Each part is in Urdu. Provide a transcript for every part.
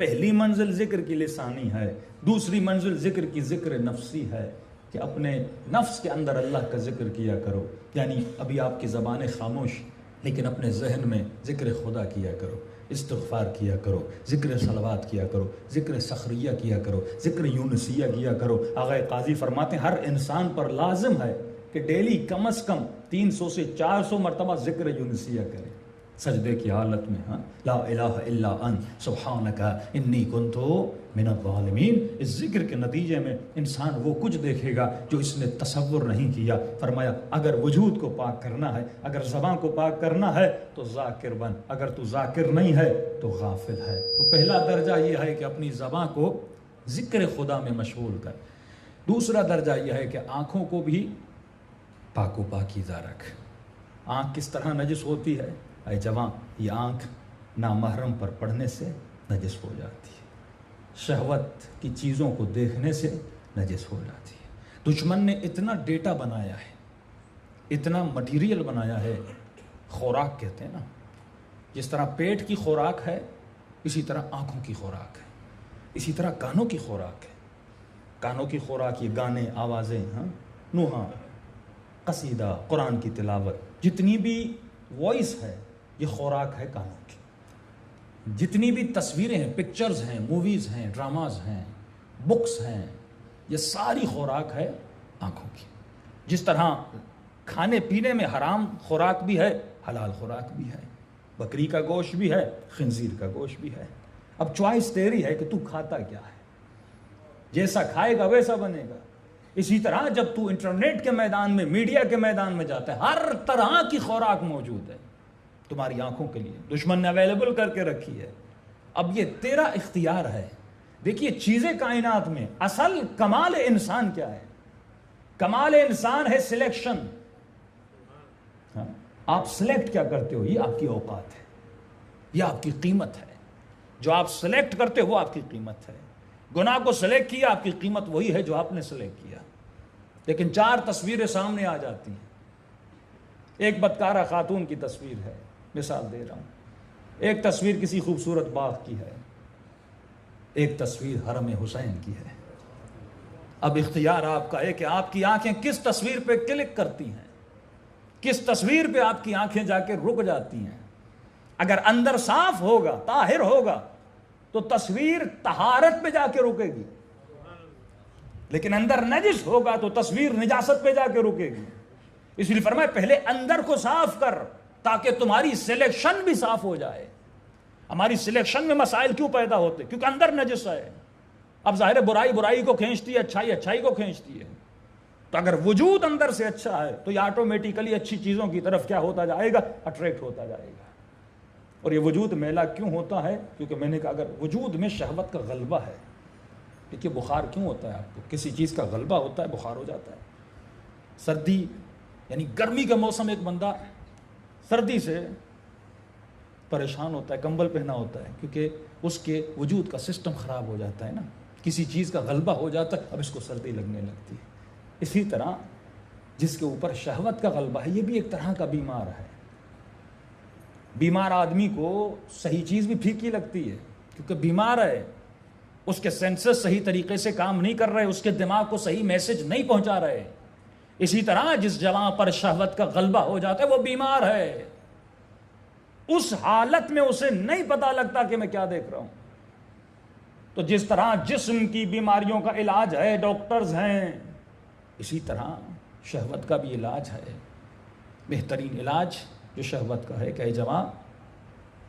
پہلی منزل ذکر کی لسانی ہے، دوسری منزل ذکر کی ذکر نفسی ہے کہ اپنے نفس کے اندر اللہ کا ذکر کیا کرو، یعنی ابھی آپ کی زبان خاموش لیکن اپنے ذہن میں ذکر خدا کیا کرو، استغفار کیا کرو، ذکر صلوات کیا کرو، ذکر سخریہ کیا کرو، ذکر یونسیہ کیا کرو۔ آغا قاضی فرماتے ہیں ہر انسان پر لازم ہے کہ ڈیلی کم از کم 300 سے 400 مرتبہ ذکر یونسیہ کرے سجدے کی حالت میں۔ ہاں، لا الہ الا انت سبحانک انی کنت من الظالمین۔ اس ذکر کے نتیجے میں انسان وہ کچھ دیکھے گا جو اس نے تصور نہیں کیا۔ فرمایا اگر وجود کو پاک کرنا ہے، اگر زبان کو پاک کرنا ہے تو ذاکر بن، اگر تو ذاکر نہیں ہے تو غافل ہے۔ تو پہلا درجہ یہ ہے کہ اپنی زبان کو ذکر خدا میں مشغول کر۔ دوسرا درجہ یہ ہے کہ آنکھوں کو بھی پاک و پاکیزہ رکھ۔ آنکھ کس طرح نجس ہوتی ہے؟ اے جوان، یہ آنکھ نامحرم پر پڑھنے سے نجس ہو جاتی ہے، شہوت کی چیزوں کو دیکھنے سے نجس ہو جاتی ہے۔ دشمن نے اتنا ڈیٹا بنایا ہے، اتنا مٹیریل بنایا ہے، خوراک کہتے ہیں نا، جس طرح پیٹ کی خوراک ہے اسی طرح آنکھوں کی خوراک ہے، اسی طرح کانوں کی خوراک ہے۔ کانوں کی خوراک یہ گانے، آوازیں، ہاں، نوحہ، قصیدہ، قرآن کی تلاوت، جتنی بھی وائس ہے یہ خوراک ہے کانوں کی۔ جتنی بھی تصویریں ہیں، پکچرز ہیں، موویز ہیں، ڈراماز ہیں، بکس ہیں، یہ ساری خوراک ہے آنکھوں کی۔ جس طرح کھانے پینے میں حرام خوراک بھی ہے، حلال خوراک بھی ہے، بکری کا گوشت بھی ہے، خنزیر کا گوشت بھی ہے۔ اب چوائس تیری ہے کہ تو کھاتا کیا ہے، جیسا کھائے گا ویسا بنے گا۔ اسی طرح جب تو انٹرنیٹ کے میدان میں، میڈیا کے میدان میں جاتا ہے، ہر طرح کی خوراک موجود ہے تمہاری آنکھوں کے لیے، دشمن نے اویلیبل کر کے رکھی ہے۔ اب یہ تیرا اختیار ہے۔ دیکھیے چیزیں کائنات میں اصل کمال انسان کیا ہے؟ کمال انسان ہے سلیکشن۔ ہاں، آپ سلیکٹ کیا کرتے ہو، یہ آپ کی اوقات ہے، یہ آپ کی قیمت ہے۔ جو آپ سلیکٹ کرتے ہو وہ آپ کی قیمت ہے۔ گناہ کو سلیکٹ کیا، آپ کی قیمت وہی ہے جو آپ نے سلیکٹ کیا۔ لیکن 4 تصویریں سامنے آ جاتی ہیں۔ ایک بدکارہ خاتون کی تصویر ہے، مثال دے رہا ہوں، ایک تصویر کسی خوبصورت باغ کی ہے، ایک تصویر حرم حسین کی ہے۔ اب اختیار آپ کا ہے کہ آپ کی آنکھیں کس تصویر پہ کلک کرتی ہیں، کس تصویر پہ آپ کی آنکھیں جا کے رک جاتی ہیں۔ اگر اندر صاف ہوگا، طاہر ہوگا تو تصویر طہارت پہ جا کے رکے گی، لیکن اندر نجس ہوگا تو تصویر نجاست پہ جا کے رکے گی۔ اس لیے فرمایا پہلے اندر کو صاف کر تاکہ تمہاری سلیکشن بھی صاف ہو جائے۔ ہماری سلیکشن میں مسائل کیوں پیدا ہوتے؟ کیونکہ اندر نجس ہے۔ اب ظاہر برائی برائی کو کھینچتی ہے، اچھائی اچھائی کو کھینچتی ہے۔ تو اگر وجود اندر سے اچھا ہے تو یہ آٹومیٹیکلی اچھی چیزوں کی طرف کیا ہوتا جائے گا؟ اٹریکٹ ہوتا جائے گا۔ اور یہ وجود میلا کیوں ہوتا ہے؟ کیونکہ میں نے کہا اگر وجود میں شہوت کا غلبہ ہے۔ دیکھیے بخار کیوں ہوتا ہے آپ کو؟ کسی چیز کا غلبہ ہوتا ہے، بخار ہو جاتا ہے۔ سردی یعنی گرمی کا موسم، ایک بندہ سردی سے پریشان ہوتا ہے، کمبل پہنا ہوتا ہے، کیونکہ اس کے وجود کا سسٹم خراب ہو جاتا ہے نا، کسی چیز کا غلبہ ہو جاتا ہے، اب اس کو سردی لگنے لگتی ہے۔ اسی طرح جس کے اوپر شہوت کا غلبہ ہے یہ بھی ایک طرح کا بیمار ہے۔ بیمار آدمی کو صحیح چیز بھی پھیکی لگتی ہے کیونکہ بیمار ہے، اس کے سینسز صحیح طریقے سے کام نہیں کر رہے، اس کے دماغ کو صحیح میسج نہیں پہنچا رہے۔ اسی طرح جس جوان پر شہوت کا غلبہ ہو جاتا ہے وہ بیمار ہے، اس حالت میں اسے نہیں پتا لگتا کہ میں کیا دیکھ رہا ہوں۔ تو جس طرح جسم کی بیماریوں کا علاج ہے، ڈاکٹرز ہیں، اسی طرح شہوت کا بھی علاج ہے۔ بہترین علاج جو شہوت کا ہے کہ اے جوان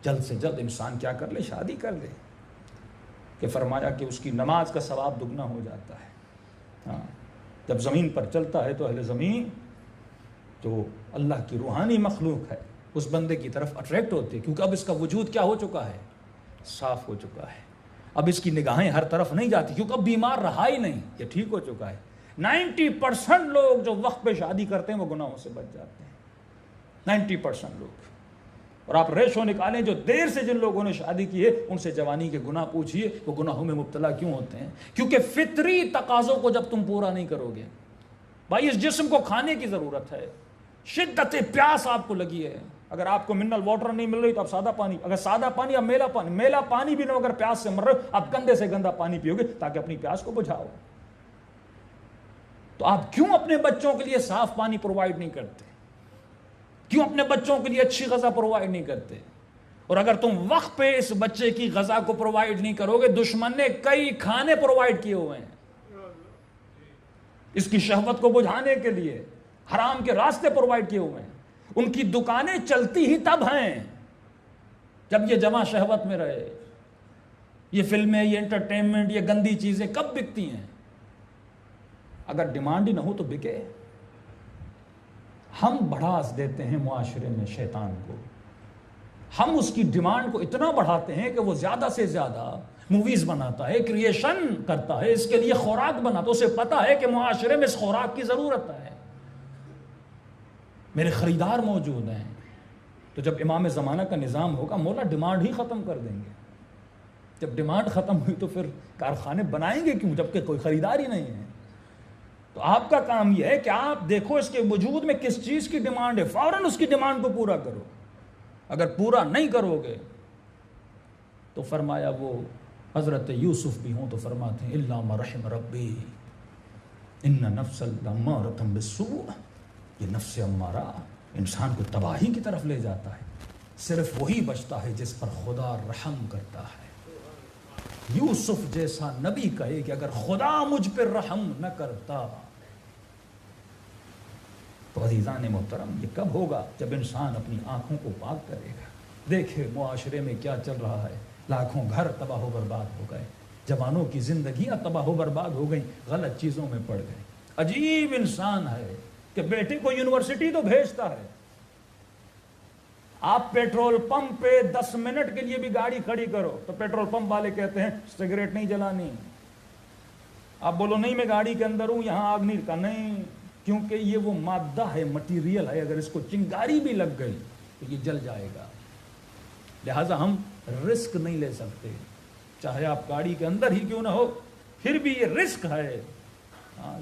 جلد سے جلد انسان کیا کر لے؟ شادی کر لے۔ کہ فرمایا کہ اس کی نماز کا ثواب دگنا ہو جاتا ہے۔ ہاں، جب زمین پر چلتا ہے تو اہل زمین جو اللہ کی روحانی مخلوق ہے اس بندے کی طرف اٹریکٹ ہوتی ہے، کیونکہ اب اس کا وجود کیا ہو چکا ہے؟ صاف ہو چکا ہے۔ اب اس کی نگاہیں ہر طرف نہیں جاتی کیونکہ اب بیمار رہا ہی نہیں، یہ ٹھیک ہو چکا ہے۔ 90% لوگ جو وقت پہ شادی کرتے ہیں وہ گناہوں سے بچ جاتے ہیں، 90% لوگ۔ اور آپ ریشو نکالیں جو دیر سے جن لوگوں نے شادی کی ہے ان سے جوانی کے گناہ پوچھئے، وہ گناہوں میں مبتلا کیوں ہوتے ہیں؟ کیونکہ فطری تقاضوں کو جب تم پورا نہیں کرو گے۔ بھائی اس جسم کو کھانے کی ضرورت ہے، شدت پیاس آپ کو لگی ہے، اگر آپ کو منرل واٹر نہیں مل رہی تو آپ سادہ پانی، اگر سادہ پانی، اب میلا پانی بھی نہ، اگر پیاس سے مر رہے ہو آپ گندے سے گندا پانی پیو گے تاکہ اپنی پیاس کو بجھاؤ. تو آپ کیوں اپنے بچوں کے لیے صاف پانی پرووائڈ نہیں کرتے؟ کیوں اپنے بچوں کے لیے اچھی غذا پرووائڈ نہیں کرتے؟ اور اگر تم وقت پہ اس بچے کی غذا کو پرووائڈ نہیں کرو گے، دشمن نے کئی کھانے پرووائڈ کیے ہوئے ہیں اس کی شہوت کو بجھانے کے لیے، حرام کے راستے پرووائڈ کیے ہوئے ہیں. ان کی دکانیں چلتی ہی تب ہیں جب یہ جمع شہوت میں رہے. یہ فلمیں، یہ انٹرٹینمنٹ، یہ گندی چیزیں کب بکتی ہیں؟ اگر ڈیمانڈ ہی نہ ہو تو بکے. ہم بڑھاس دیتے ہیں معاشرے میں شیطان کو، ہم اس کی ڈیمانڈ کو اتنا بڑھاتے ہیں کہ وہ زیادہ سے زیادہ موویز بناتا ہے، کریشن کرتا ہے، اس کے لیے خوراک بناتا ہے. اسے پتا ہے کہ معاشرے میں اس خوراک کی ضرورت ہے، میرے خریدار موجود ہیں. تو جب امام زمانہ کا نظام ہوگا مولا ڈیمانڈ ہی ختم کر دیں گے. جب ڈیمانڈ ختم ہوئی تو پھر کارخانے بنائیں گے کیوں جبکہ کوئی خریدار ہی نہیں ہے؟ تو آپ کا کام یہ ہے کہ آپ دیکھو اس کے وجود میں کس چیز کی ڈیمانڈ ہے، فوراً اس کی ڈیمانڈ کو پورا کرو. اگر پورا نہیں کرو گے تو فرمایا وہ حضرت یوسف بھی ہوں تو فرماتے ہیں الا ما رحم ربی ان نفس لامارۃ بالسوء. یہ نفس امارہ انسان کو تباہی کی طرف لے جاتا ہے. صرف وہی بچتا ہے جس پر خدا رحم کرتا ہے. یوسف جیسا نبی کہے کہ اگر خدا مجھ پر رحم نہ کرتا. تو عزیزان محترم یہ کب ہوگا؟ جب انسان اپنی آنکھوں کو پاک کرے گا. دیکھے معاشرے میں کیا چل رہا ہے، لاکھوں گھر تباہ و برباد ہو گئے، جوانوں کی زندگیاں تباہ و برباد ہو گئیں، غلط چیزوں میں پڑ گئے. عجیب انسان ہے کہ بیٹے کو یونیورسٹی تو بھیجتا ہے، آپ پیٹرول پمپ پہ 10 منٹ کے لیے بھی گاڑی کھڑی کرو تو پیٹرول پمپ والے کہتے ہیں سگریٹ نہیں جلانی. آپ بولو نہیں میں گاڑی کے اندر ہوں، یہاں آگ نہیں کا، نہیں، کیونکہ یہ وہ مادہ ہے، مٹیریل ہے، اگر اس کو چنگاری بھی لگ گئی تو یہ جل جائے گا. لہٰذا ہم رسک نہیں لے سکتے، چاہے آپ گاڑی کے اندر ہی کیوں نہ ہو، پھر بھی یہ رسک ہے.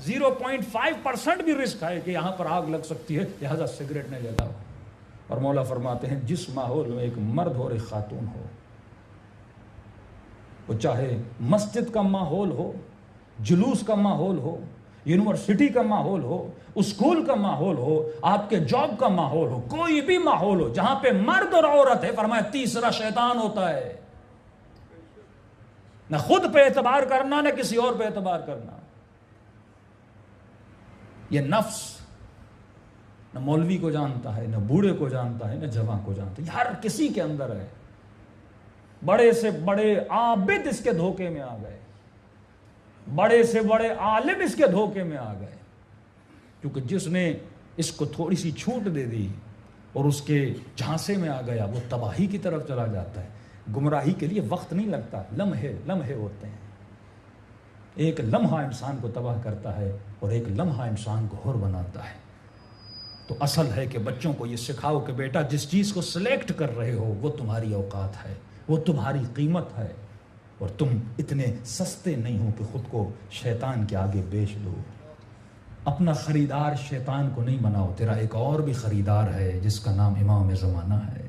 0.5% بھی رسک ہے کہ یہاں پر آگ لگ سکتی ہے، لہذا سگریٹ نہیں جلاؤ. اور مولا فرماتے ہیں جس ماحول میں ایک مرد اور ایک خاتون ہو، وہ چاہے مسجد کا ماحول ہو، جلوس کا ماحول ہو، یونیورسٹی کا ماحول ہو، اسکول کا ماحول ہو، آپ کے جاب کا ماحول ہو، کوئی بھی ماحول ہو جہاں پہ مرد اور عورت ہے، فرمایا تیسرا شیطان ہوتا ہے. نہ خود پہ اعتبار کرنا، نہ کسی اور پہ اعتبار کرنا. یہ نفس نہ مولوی کو جانتا ہے، نہ بوڑھے کو جانتا ہے، نہ جوان کو جانتا ہے، یہ ہر کسی کے اندر ہے. بڑے سے بڑے عابد اس کے دھوکے میں آ گئے، بڑے سے بڑے عالم اس کے دھوکے میں آ گئے، کیونکہ جس نے اس کو تھوڑی سی چھوٹ دے دی اور اس کے جھانسے میں آ گیا وہ تباہی کی طرف چلا جاتا ہے. گمراہی کے لیے وقت نہیں لگتا، لمحے ہوتے ہیں. ایک لمحہ انسان کو تباہ کرتا ہے اور ایک لمحہ انسان کو حر بناتا ہے. تو اصل ہے کہ بچوں کو یہ سکھاؤ کہ بیٹا جس چیز کو سلیکٹ کر رہے ہو وہ تمہاری اوقات ہے، وہ تمہاری قیمت ہے، اور تم اتنے سستے نہیں ہو کہ خود کو شیطان کے آگے بیچ دو. اپنا خریدار شیطان کو نہیں بناؤ، تیرا ایک اور بھی خریدار ہے جس کا نام امام زمانہ ہے.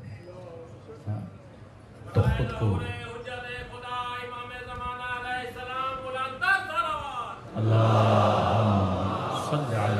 تو خود کو اللہ صلی علی